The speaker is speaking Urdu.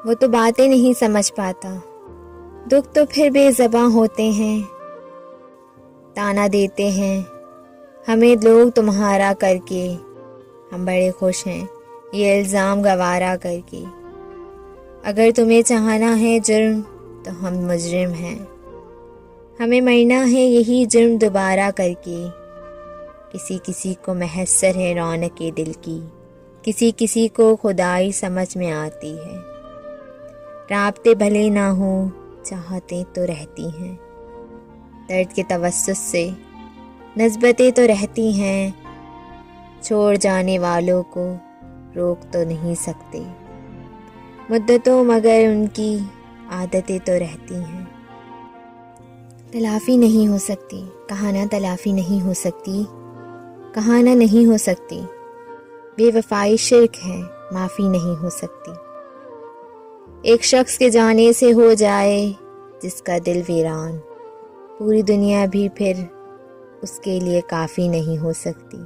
وہ تو باتیں نہیں سمجھ پاتا، دکھ تو پھر بے زباں ہوتے ہیں، تانا دیتے ہیں ہمیں لوگ تمہارا کر کے، ہم بڑے خوش ہیں یہ الزام گوارا کر کے۔ اگر تمہیں چاہنا ہے جرم تو ہم مجرم ہیں، ہمیں مرنا ہے یہی جرم دوبارہ کر کے۔ کسی کسی کو محسر ہے رونق دل کی، کسی کسی کو خدائی سمجھ میں آتی ہے۔ رابطے بھلے نہ ہوں چاہتیں تو رہتی ہیں، درد کے توسط سے نسبتیں تو رہتی ہیں، چھوڑ جانے والوں کو روک تو نہیں سکتے مدتوں، مگر ان کی عادتیں تو رہتی ہیں۔ تلافی نہیں ہو سکتی کہانا، تلافی نہیں ہو سکتی کہانا، نہیں ہو سکتی بے وفائی شرک ہے، معافی نہیں ہو سکتی۔ ایک شخص کے جانے سے ہو جائے جس کا دل ویران، پوری دنیا بھی پھر اس کے لیے کافی نہیں ہو سکتی۔